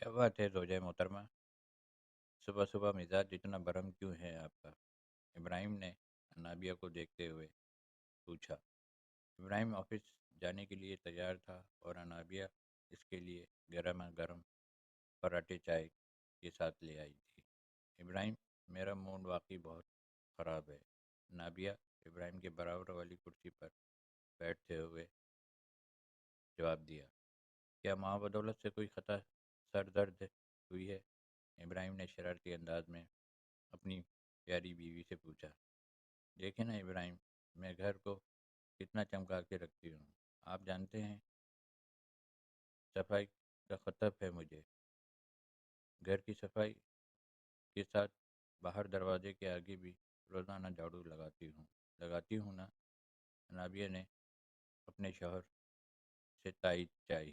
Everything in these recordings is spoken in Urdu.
کیا بات ہے زوجہ محترمہ، صبح صبح مزاج اتنا برہم کیوں ہے آپ کا؟ ابراہیم نے انابیہ کو دیکھتے ہوئے پوچھا۔ ابراہیم آفس جانے کے لیے تیار تھا اور انابیہ اس کے لیے گرما گرم پراٹھے چائے کے ساتھ لے آئی تھی۔ ابراہیم، میرا موڈ واقعی بہت خراب ہے۔ انابیہ ابراہیم کے برابر والی کرسی پر بیٹھتے ہوئے جواب دیا۔ کیا ماں بدولت سے کوئی خطا سر درد ہوئی ہے؟ ابراہیم نے شرارتی انداز میں اپنی پیاری بیوی سے پوچھا۔ دیکھیں نا ابراہیم، میں گھر کو کتنا چمکا کے رکھتی ہوں، آپ جانتے ہیں صفائی کا خطب ہے مجھے۔ گھر کی صفائی کے ساتھ باہر دروازے کے آگے بھی روزانہ جھاڑو لگاتی ہوں نا۔ انابیہ نے اپنے شوہر سے تائید چاہی۔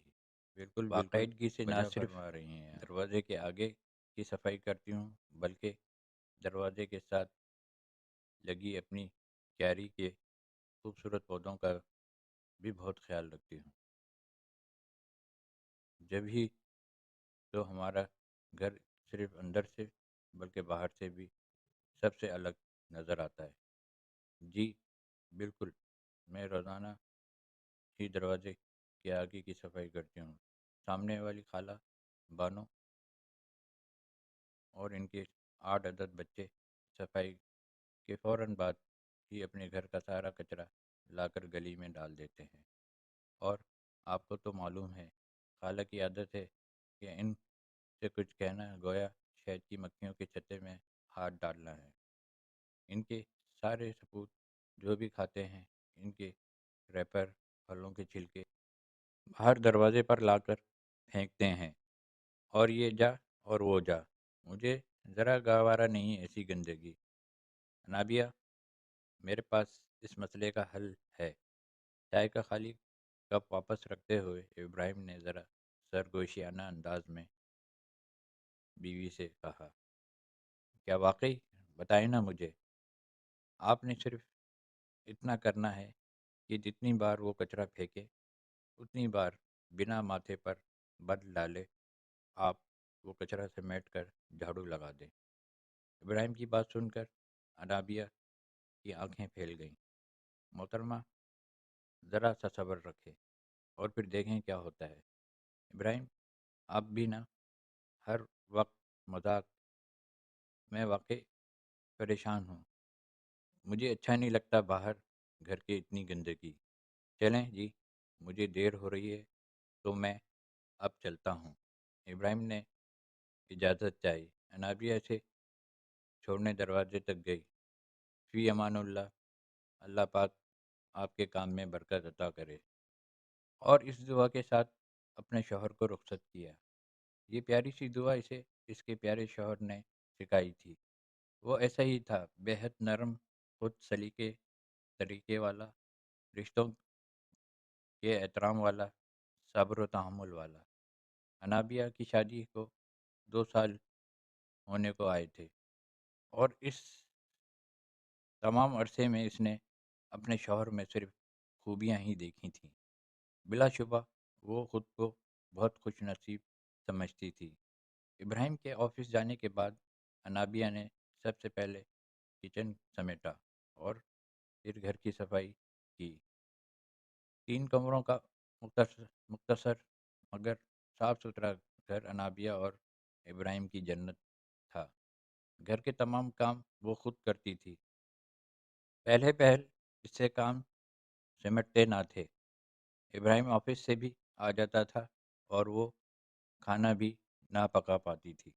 بالکل باقاعدگی سے نہ صرف فرما رہی ہیں دروازے کے آگے کی صفائی کرتی ہوں، بلکہ دروازے کے ساتھ لگی اپنی کیاری کے خوبصورت پودوں کا بھی بہت خیال رکھتی ہوں۔ جب ہی تو ہمارا گھر صرف اندر سے بلکہ باہر سے بھی سب سے الگ نظر آتا ہے۔ جی بالکل، میں روزانہ ہی دروازے کے آگے کی صفائی کرتی ہوں۔ سامنے والی خالہ بانو اور ان کے 8 عدد بچے صفائی کے فوراً بعد ہی اپنے گھر کا سارا کچرا لا کر گلی میں ڈال دیتے ہیں، اور آپ کو تو معلوم ہے خالہ کی عادت ہے کہ ان سے کچھ کہنا گویا شہد کی مکھیوں کے چھتے میں ہاتھ ڈالنا ہے۔ ان کے سارے سپوت جو بھی کھاتے ہیں، ان کے ریپر، پھلوں کے چھلکے باہر دروازے پر لا کر پھینکتے ہیں، اور یہ جا اور وہ جا۔ مجھے ذرا گوارا نہیں ایسی گندگی۔ انابیہ، میرے پاس اس مسئلے کا حل ہے۔ چائے کا خالی کپ واپس رکھتے ہوئے ابراہیم نے ذرا سرگوشیانہ انداز میں بیوی سے کہا۔ کیا واقعی؟ بتائیں نا مجھے۔ آپ نے صرف اتنا کرنا ہے کہ جتنی بار وہ کچرا پھینکے، اتنی بار بنا ماتھے پر بل ڈالے آپ وہ کچرا سمیٹ کر جھاڑو لگا دیں۔ ابراہیم کی بات سن کر انابیہ کی آنکھیں پھیل گئیں۔ محترمہ، ذرا سا صبر رکھیں اور پھر دیکھیں کیا ہوتا ہے۔ ابراہیم، آپ بھی نہ ہر وقت مذاق۔ میں واقعی پریشان ہوں، مجھے اچھا نہیں لگتا باہر گھر کی اتنی گندگی۔ چلیں جی، مجھے دیر ہو رہی ہے تو میں اب چلتا ہوں۔ ابراہیم نے اجازت چاہی۔ انابیہ سے چھوڑنے دروازے تک گئی۔ فی امان اللہ، اللہ پاک آپ کے کام میں برکت عطا کرے، اور اس دعا کے ساتھ اپنے شوہر کو رخصت کیا۔ یہ پیاری سی دعا اسے اس کے پیارے شوہر نے سکھائی تھی۔ وہ ایسا ہی تھا، بے حد نرم، خود سلیقے طریقے والا، رشتوں کے احترام والا، صبر و تحمل والا۔ انابیہ کی شادی کو 2 سال ہونے کو آئے تھے، اور اس تمام عرصے میں اس نے اپنے شوہر میں صرف خوبیاں ہی دیکھی تھیں۔ بلا شبہ وہ خود کو بہت خوش نصیب سمجھتی تھی۔ ابراہیم کے آفس جانے کے بعد انابیہ نے سب سے پہلے کچن سمیٹا اور پھر گھر کی صفائی کی۔ 3 کمروں کا مختصر مگر صاف ستھرا گھر انابیہ اور ابراہیم کی جنت تھا۔ گھر کے تمام کام وہ خود کرتی تھی۔ پہلے اس سے کام سمٹتے نہ تھے۔ ابراہیم آفس سے بھی آ جاتا تھا اور وہ کھانا بھی نہ پکا پاتی تھی۔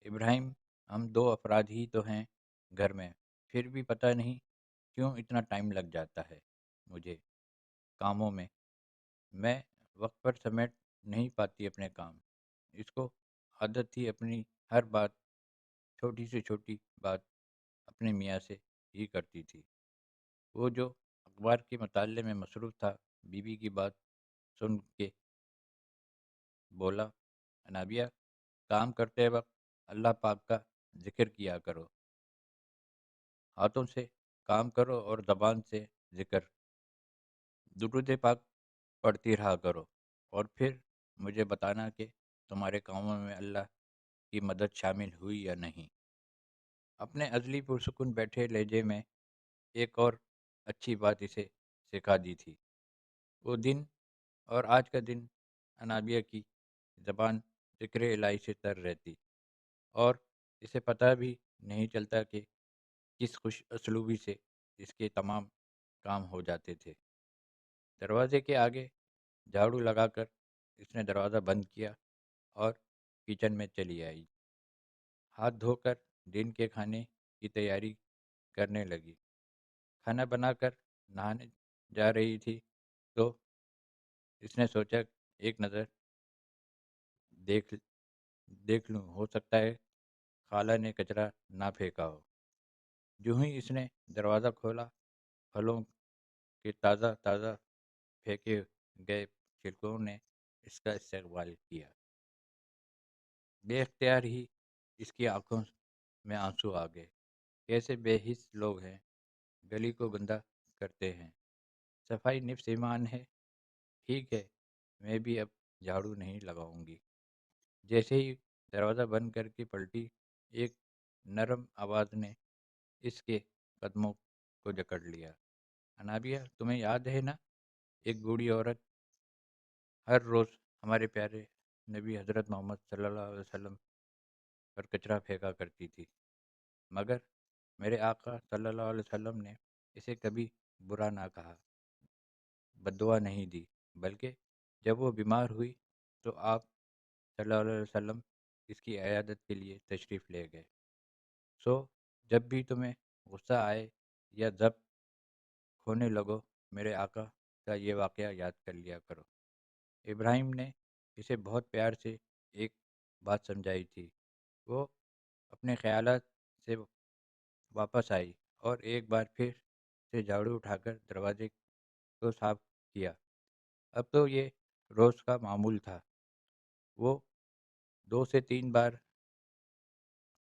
ابراہیم، ہم 2 افراد ہی تو ہیں گھر میں، پھر بھی پتہ نہیں کیوں اتنا ٹائم لگ جاتا ہے مجھے کاموں میں۔ میں وقت پر سمیٹ نہیں پاتی اپنے کام۔ اس کو عادت تھی اپنی ہر بات، چھوٹی سے چھوٹی بات اپنے میاں سے ہی کرتی تھی۔ وہ جو اخبار کے مطالعے میں مصروف تھا، بیوی کی بات سن کے بولا، انابیہ، کام کرتے وقت اللہ پاک کا ذکر کیا کرو، ہاتھوں سے کام کرو اور زبان سے ذکر، درود پاک پڑھتی رہا کرو، اور پھر مجھے بتانا کہ تمہارے کاموں میں اللہ کی مدد شامل ہوئی یا نہیں؟ اپنے ازلی پرسکون بیٹھے لہجے میں ایک اور اچھی بات اسے سکھا دی تھی۔ وہ دن اور آج کا دن انابیہ کی زبان ذکر الہی سے تر رہتی، اور اسے پتہ بھی نہیں چلتا کہ کس خوش اسلوبی سے اس کے تمام کام ہو جاتے تھے۔ دروازے کے آگے جھاڑو لگا کر اس نے دروازہ بند کیا اور کچن میں چلی آئی۔ ہاتھ دھو کر دن کے کھانے کی تیاری کرنے لگی۔ کھانا بنا کر نہانے جا رہی تھی تو اس نے سوچا ایک نظر دیکھ دیکھ لوں، ہو سکتا ہے خالہ نے کچرا نہ پھینکا ہو۔ جو ہی اس نے دروازہ کھولا، پھلوں کے تازہ تازہ پھینکے گئے چھلکوں نے اس کا استقبال کیا۔ بے اختیار ہی اس کی آنکھوں میں آنسو آ گئے۔ کیسے بے حس لوگ ہیں، گلی کو گندا کرتے ہیں۔ صفائی نفس ایمان ہے۔ ٹھیک ہے، میں بھی اب جھاڑو نہیں لگاؤں گی۔ جیسے ہی دروازہ بند کر کے پلٹی، ایک نرم آواز نے اس کے قدموں کو جکڑ لیا۔ انابیہ، تمہیں یاد ہے نا، ایک بوڑھی عورت ہر روز ہمارے پیارے نبی حضرت محمد صلی اللہ علیہ وسلم پر کچرا پھینکا کرتی تھی، مگر میرے آقا صلی اللہ علیہ وسلم نے اسے کبھی برا نہ کہا، بددعا نہیں دی، بلکہ جب وہ بیمار ہوئی تو آپ صلی اللہ علیہ وسلم اس کی عیادت کے لیے تشریف لے گئے۔ سو جب بھی تمہیں غصہ آئے یا ضبط کھونے لگو، میرے آقا کا یہ واقعہ یاد کر لیا کرو۔ ابراہیم نے اسے بہت پیار سے ایک بات سمجھائی تھی۔ وہ اپنے خیالات سے واپس آئی اور ایک بار پھر سے جھاڑو اٹھا کر دروازے کو صاف کیا۔ اب تو یہ روز کا معمول تھا۔ وہ 2 سے 3 بار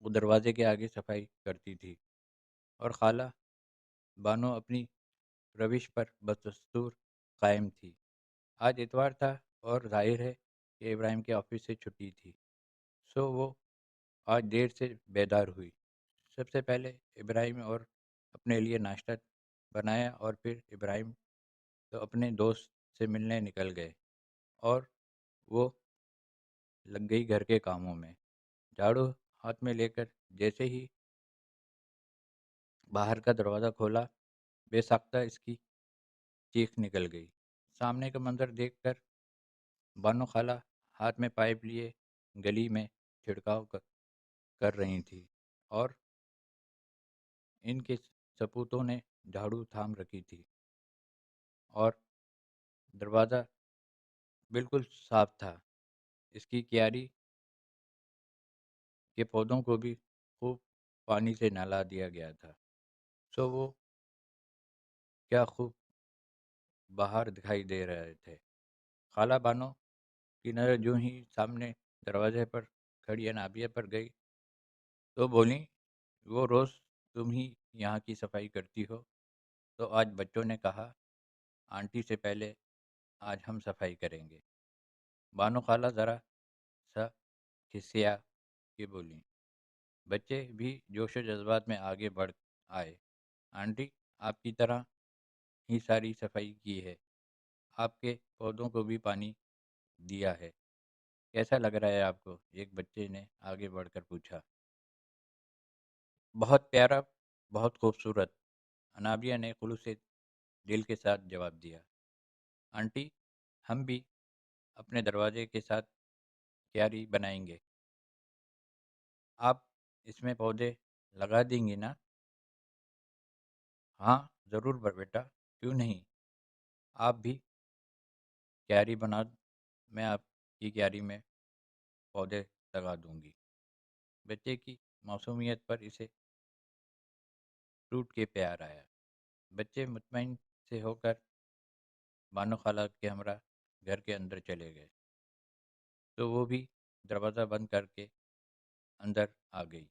وہ دروازے کے آگے صفائی کرتی تھی، اور خالہ بانو اپنی روش پر بدستور قائم تھی۔ آج اتوار تھا اور ظاہر ہے کہ ابراہیم کے آفس سے چھٹی تھی، سو وہ آج دیر سے بیدار ہوئی۔ سب سے پہلے ابراہیم اور اپنے لیے ناشتہ بنایا، اور پھر ابراہیم تو اپنے دوست سے ملنے نکل گئے اور وہ لگ گئی گھر کے کاموں میں۔ جھاڑو ہاتھ میں لے کر جیسے ہی باہر کا دروازہ کھولا، بے ساختہ اس کی چیخ نکل گئی۔ سامنے کا منظر دیکھ کر بانو خالہ ہاتھ میں پائپ لیے گلی میں چھڑکاؤ کر رہی تھی، اور ان کے سپوتوں نے جھاڑو تھام رکھی تھی، اور دروازہ بالکل صاف تھا۔ اس کی کیاری کے پودوں کو بھی خوب پانی سے نہلا دیا گیا تھا، سو وہ کیا خوب باہر دکھائی دے رہے تھے۔ خالہ بانو کی نظر جو ہی سامنے دروازے پر کھڑی انابیہ پر گئی تو بولیں، وہ روز تم ہی یہاں کی صفائی کرتی ہو، تو آج بچوں نے کہا آنٹی سے پہلے آج ہم صفائی کریں گے۔ بانو خالہ ذرا سا کھسیا کے بولیں، بچے بھی جوش و جذبات میں آگے بڑھ آئے۔ آنٹی، آپ کی طرح ہی ساری صفائی کی ہے، آپ کے پودوں کو بھی پانی دیا ہے، کیسا لگ رہا ہے آپ کو؟ ایک بچے نے آگے بڑھ کر پوچھا۔ بہت پیارا، بہت خوبصورت، انابیہ نے خلوص دل کے ساتھ جواب دیا۔ آنٹی، ہم بھی اپنے دروازے کے ساتھ کیاری بنائیں گے، آپ اس میں پودے لگا دیں گی نا؟ ہاں ضرور بیٹا، کیوں نہیں، آپ بھی کیاری بنا، میں آپ کی کیاری میں پودے لگا دوں گی۔ بچے کی معصومیت پر اسے ٹوٹ کے پیار آیا۔ بچے مطمئن سے ہو کر بانو خالہ کے ہمراہ گھر کے اندر چلے گئے، تو وہ بھی دروازہ بند کر کے اندر آ گئی۔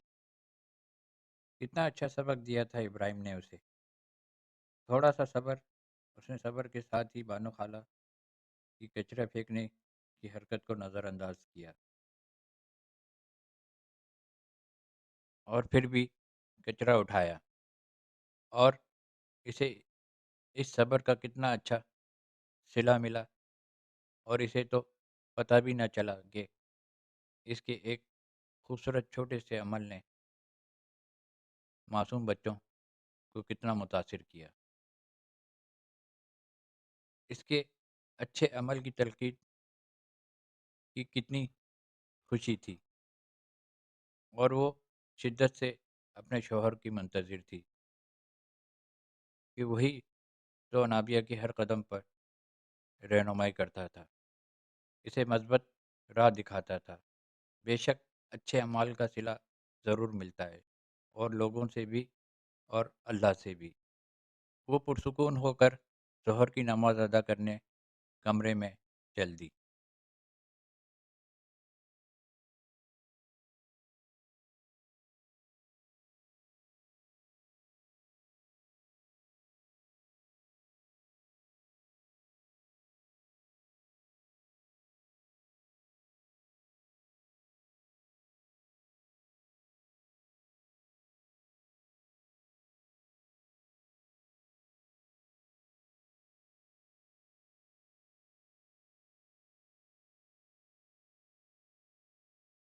کتنا اچھا سبق دیا تھا ابراہیم نے اسے، تھوڑا سا صبر۔ اس نے صبر کے ساتھ ہی بانو خالہ کی کچرا پھینکنے کی حرکت کو نظر انداز کیا۔ اور پھر بھی کچرا اٹھایا، اور اسے اس صبر کا کتنا اچھا صلہ ملا، اور اسے تو پتہ بھی نہ چلا کہ اس کے ایک خوبصورت چھوٹے سے عمل نے معصوم بچوں کو کتنا متاثر کیا۔ اس کے اچھے عمل کی تلقین کی کتنی خوشی تھی، اور وہ شدت سے اپنے شوہر کی منتظر تھی کہ وہی تو انابیہ کی ہر قدم پر رہنمائی کرتا تھا، اسے مثبت راہ دکھاتا تھا۔ بے شک اچھے اعمال کا صلہ ضرور ملتا ہے، اور لوگوں سے بھی اور اللہ سے بھی۔ وہ پرسکون ہو کر ظہر کی نماز ادا کرنے کمرے میں چل دی۔